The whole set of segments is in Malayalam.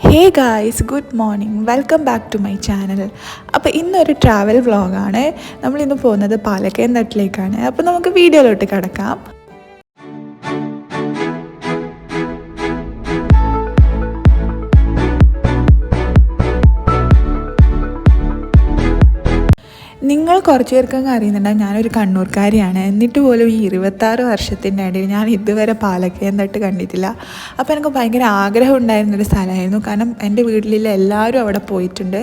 Hey guys, good morning, welcome back to my channel. അപ്പോൾ ഇന്നൊരു ട്രാവൽ വ്ളോഗാണ്. നമ്മളിന്ന് പോകുന്നത് പാലക്കയം തട്ടിലേക്കാണ്. അപ്പോൾ നമുക്ക് വീഡിയോയിലോട്ട് കിടക്കാം. നിങ്ങൾ കുറച്ച് പേർക്കൊക്കെ അറിയുന്നുണ്ടാവും, ഞാനൊരു കണ്ണൂർക്കാരിയാണ്. എന്നിട്ട് പോലും ഈ 26 വർഷത്തിൻ്റെ ഇടയിൽ ഞാൻ ഇതുവരെ പാലക്കയം തട്ട് കണ്ടിട്ടില്ല. അപ്പോൾ എനിക്ക് ഭയങ്കര ആഗ്രഹം ഉണ്ടായിരുന്നൊരു സ്ഥലമായിരുന്നു. കാരണം എൻ്റെ വീട്ടിലുള്ള എല്ലാവരും അവിടെ പോയിട്ടുണ്ട്.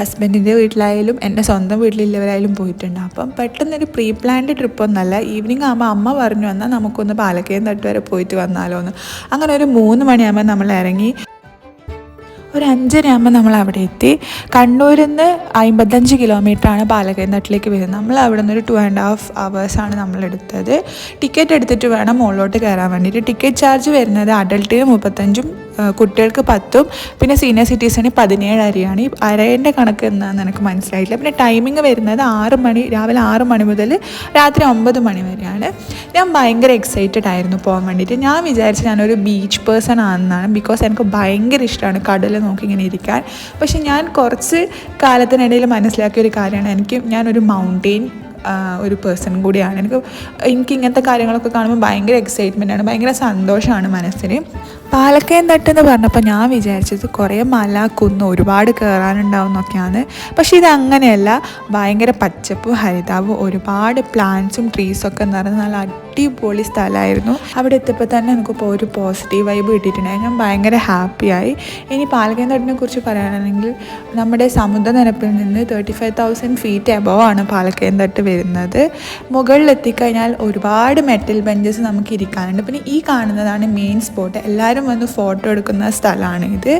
ഹസ്ബൻഡിൻ്റെ വീട്ടിലായാലും എൻ്റെ സ്വന്തം വീട്ടിലുള്ളവരായാലും പോയിട്ടുണ്ട്. അപ്പം പെട്ടെന്നൊരു പ്രീ പ്ലാൻഡ് ട്രിപ്പൊന്നല്ല. ഈവനിങ് ആകുമ്പോൾ അമ്മ പറഞ്ഞു വന്നാൽ നമുക്കൊന്ന് പാലക്കയം തട്ട് വരെ പോയിട്ട് വന്നാലോ എന്ന്. അങ്ങനെ ഒരു 3 മണിയാകുമ്പോൾ നമ്മൾ ഇറങ്ങി. ഒരു 5:30 ആകുമ്പോൾ നമ്മൾ അവിടെ എത്തി. കണ്ണൂരിൽ നിന്ന് 55 കിലോമീറ്ററാണ് പാലക്കയം തട്ടിലേക്ക് വരുന്നത്. നമ്മൾ അവിടെ നിന്ന് ഒരു 2.5 hours നമ്മളെടുത്തത്. ടിക്കറ്റ് എടുത്തിട്ട് വേണം മുകളിലോട്ട് കയറാൻ വേണ്ടിയിട്ട്. ടിക്കറ്റ് ചാർജ് വരുന്നത് അഡൾട്ടിന് 35, കുട്ടികൾക്ക് 10, പിന്നെ സീനിയർ സിറ്റിസന് 17 അരയാണ്. ഈ അരേൻ്റെ കണക്ക് എന്താണെന്ന് എനിക്ക് മനസ്സിലായിട്ടില്ല. പിന്നെ ടൈമിങ് വരുന്നത് 6 മണി, രാവിലെ 6 മണി മുതൽ രാത്രി 9 മണി വരെയാണ്. ഞാൻ ഭയങ്കര എക്സൈറ്റഡ് ആയിരുന്നു പോകാൻ വേണ്ടിയിട്ട്. ഞാൻ വിചാരിച്ചു ഞാനൊരു ബീച്ച് പേഴ്സൺ ആണെന്നാണ്. ബിക്കോസ് എനിക്ക് ഭയങ്കര ഇഷ്ടമാണ് കടൽ നോക്കി ഇങ്ങനെ ഇരിക്കാൻ. പക്ഷെ ഞാൻ കുറച്ച് കാലത്തിനിടയിൽ മനസ്സിലാക്കിയ ഒരു കാര്യമാണ്, ഞാനൊരു മൗണ്ടെയിൻ ഒരു പേഴ്സൺ കൂടിയാണ്. എനിക്ക് ഇങ്ങനത്തെ കാര്യങ്ങളൊക്കെ കാണുമ്പോൾ ഭയങ്കര എക്സൈറ്റ്മെൻറ്റാണ്, ഭയങ്കര സന്തോഷമാണ് മനസ്സിന്. പാലക്കയം തട്ടെന്ന് പറഞ്ഞപ്പോൾ ഞാൻ വിചാരിച്ചത് കുറേ മല കുന്ന് ഒരുപാട് കയറാനുണ്ടാവും എന്നൊക്കെയാണ്. പക്ഷേ ഇതങ്ങനെയല്ല. ഭയങ്കര പച്ചപ്പും ഹരിതാവും ഒരുപാട് പ്ലാന്റ്സും ട്രീസൊക്കെ നിറഞ്ഞ നല്ല അടിപൊളി സ്ഥലമായിരുന്നു. അവിടെ എത്തിയപ്പോൾ തന്നെ എനിക്കിപ്പോൾ ഒരു പോസിറ്റീവ് വൈബ് കിട്ടിയിട്ടുണ്ടായിരുന്നു. ഞാൻ ഭയങ്കര ഹാപ്പിയായി. ഇനി പാലക്കയം തട്ടിനെ കുറിച്ച് പറയുകയാണെങ്കിൽ നമ്മുടെ സമുദ്രനിരപ്പിൽ നിന്ന് 35,000 feet എബോവ് ആണ് പാലക്കയം തട്ട് വരുന്നത്. മുകളിലെത്തിക്കഴിഞ്ഞാൽ ഒരുപാട് മെറ്റൽ ബെഞ്ചസ് നമുക്ക് ഇരിക്കാനുണ്ട്. പിന്നെ ഈ കാണുന്നതാണ് മെയിൻ സ്പോട്ട്. എല്ലാവരും വന്ന് ഫോട്ടോ എടുക്കുന്ന സ്ഥലമാണ് ഇത്.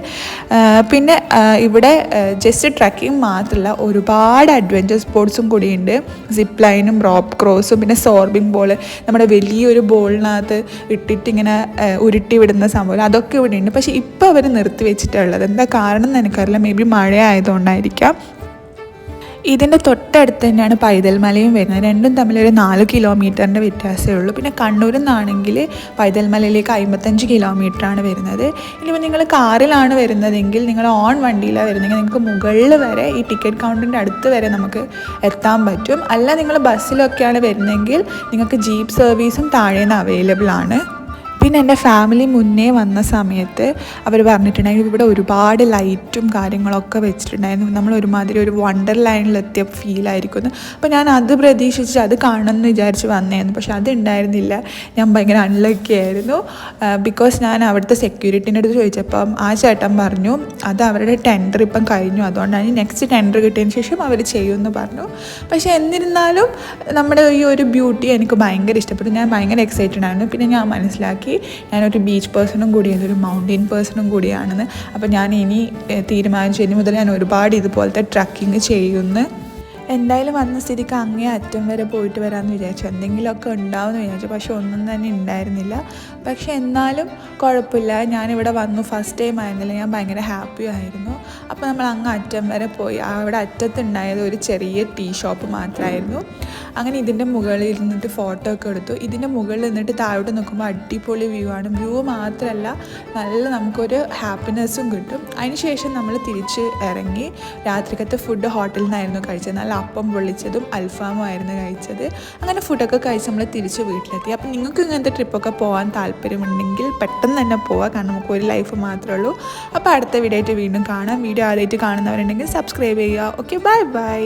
പിന്നെ ഇവിടെ ജസ്റ്റ് ട്രക്കിംഗ് മാത്രമല്ല, ഒരുപാട് അഡ്വഞ്ചർ സ്പോർട്സും കൂടിയുണ്ട്. സിപ്പ് ലൈനും റോപ്പ് ക്രോസും പിന്നെ സോർബിംഗ് ബോൾ, നമ്മുടെ വലിയൊരു ബോളിനകത്ത് ഇട്ടിട്ട് ഇങ്ങനെ ഉരുട്ടി വിടുന്ന സംഭവം, അതൊക്കെ ഇവിടെ ഉണ്ട്. പക്ഷേ ഇപ്പോൾ അവർ നിർത്തി വെച്ചിട്ടുള്ളത് എന്താ കാരണം എന്ന് എനിക്കറിയില്ല. മേ ബി മഴ ആയതുകൊണ്ടായിരിക്കാം. ഇതിൻ്റെ തൊട്ടടുത്ത് തന്നെയാണ് പൈതൽ മലയും വരുന്നത്. രണ്ടും തമ്മിലൊരു 4 കിലോമീറ്ററിൻ്റെ വ്യത്യാസമേ ഉള്ളൂ. പിന്നെ കണ്ണൂരിൽ നിന്നാണെങ്കിൽ പൈതൽ മലയിലേക്ക് 55 കിലോമീറ്ററാണ് വരുന്നത്. ഇനിയിപ്പോൾ നിങ്ങൾ കാറിലാണ് വരുന്നതെങ്കിൽ, നിങ്ങൾ ഓൺ വണ്ടിയിലാണ് വരുന്നതെങ്കിൽ നിങ്ങൾക്ക് മുകളിൽ വരെ ഈ ടിക്കറ്റ് കൗണ്ടറിൻ്റെ അടുത്ത് വരെ നമുക്ക് എത്താൻ പറ്റും. അല്ല നിങ്ങൾ ബസ്സിലൊക്കെയാണ് വരുന്നതെങ്കിൽ നിങ്ങൾക്ക് ജീപ്പ് സർവീസും താഴെ നിന്ന് അവൈലബിൾ ആണ്. പിന്നെ എൻ്റെ ഫാമിലി മുന്നേ വന്ന സമയത്ത് അവർ പറഞ്ഞിട്ടുണ്ടായിരുന്നു ഇവിടെ ഒരുപാട് ലൈറ്റും കാര്യങ്ങളൊക്കെ വെച്ചിട്ടുണ്ടായിരുന്നു. നമ്മൾ ഒരുമാതിരി ഒരു വണ്ടർലാൻഡിലെത്തിയ ഫീലായിരിക്കുന്നു. അപ്പോൾ ഞാൻ അത് പ്രതീക്ഷിച്ച് അത് കാണണമെന്ന് വിചാരിച്ച് വന്നതായിരുന്നു. പക്ഷെ അത് ഉണ്ടായിരുന്നില്ല. ഞാൻ ഭയങ്കര അൺലക്കി ആയിരുന്നു. ബിക്കോസ് ഞാൻ അവിടുത്തെ സെക്യൂരിറ്റീൻ്റെ അടുത്ത് ചോദിച്ചപ്പം ആ ചേട്ടൻ പറഞ്ഞു അത് അവരുടെ ടെൻഡർ ഇപ്പം കഴിഞ്ഞു, അതുകൊണ്ടാണ് നെക്സ്റ്റ് ടെൻഡർ കിട്ടിയതിന് ശേഷം അവർ ചെയ്യുമെന്ന് പറഞ്ഞു. പക്ഷേ എന്നിരുന്നാലും നമ്മുടെ ഈ ഒരു ബ്യൂട്ടി എനിക്ക് ഭയങ്കര ഇഷ്ടപ്പെട്ടു. ഞാൻ ഭയങ്കര എക്സൈറ്റഡ് ആയിരുന്നു. പിന്നെ ഞാൻ മനസ്സിലാക്കി ഞാനൊരു ബീച്ച് പേഴ്സണും കൂടിയാണ്, ഒരു മൗണ്ടെയിൻ പേഴ്സണും കൂടിയാണെന്ന്. അപ്പോൾ ഞാൻ ഇനി തീരുമാനിച്ചു, ഇനി മുതൽ ഞാൻ ഒരുപാട് ഇതുപോലത്തെ ട്രക്കിങ് ചെയ്യുന്നു. എന്തായാലും വന്ന സ്ഥിതിക്ക് അങ്ങേ അറ്റം വരെ പോയിട്ട് വരാമെന്ന് വിചാരിച്ചു. എന്തെങ്കിലുമൊക്കെ ഉണ്ടാവുമെന്ന് വിചാരിച്ചു. പക്ഷെ ഒന്നും തന്നെ ഉണ്ടായിരുന്നില്ല. പക്ഷെ എന്നാലും കുഴപ്പമില്ല. ഞാനിവിടെ വന്നു, ഫസ്റ്റ് ടൈം ആയിരുന്നില്ല, ഞാൻ ഭയങ്കര ഹാപ്പി ആയിരുന്നു. അപ്പോൾ നമ്മൾ അങ്ങ് അറ്റം വരെ പോയി. അവിടെ അറ്റത്തുണ്ടായത് ഒരു ചെറിയ ടീ ഷോപ്പ് മാത്രമായിരുന്നു. അങ്ങനെ ഇതിൻ്റെ മുകളിൽ ഇരുന്നിട്ട് ഫോട്ടോ ഒക്കെ എടുത്തു. ഇതിൻ്റെ മുകളിൽ നിന്നിട്ട് താഴോട്ട് നോക്കുമ്പോൾ അടിപൊളി വ്യൂ ആണ്. വ്യൂ മാത്രമല്ല, നല്ല നമുക്കൊരു ഹാപ്പിനെസ്സും കിട്ടും. അതിനുശേഷം നമ്മൾ തിരിച്ച് ഇറങ്ങി. രാത്രിക്കത്തെ ഫുഡ് ഹോട്ടലിൽ നിന്നായിരുന്നു കഴിച്ചത്. നല്ല അപ്പം പൊള്ളിച്ചതും അൽഫാമും ആയിരുന്നു കഴിച്ചത്. അങ്ങനെ ഫുഡൊക്കെ കഴിച്ച് നമ്മൾ തിരിച്ച് വീട്ടിലെത്തി. അപ്പം നിങ്ങൾക്ക് ഇങ്ങനത്തെ ട്രിപ്പൊക്കെ പോകാൻ താല്പര്യമുണ്ടെങ്കിൽ പെട്ടെന്ന് തന്നെ പോവാം. കാരണം നമുക്ക് ഒരു ലൈഫ് മാത്രമേ ഉള്ളൂ. അപ്പോൾ അടുത്ത വീഡിയോ ആയിട്ട് വീണ്ടും കാണാം. വീഡിയോ ആദ്യമായിട്ട് കാണുന്നവരുണ്ടെങ്കിൽ സബ്സ്ക്രൈബ് ചെയ്യുക. Okay, bye bye.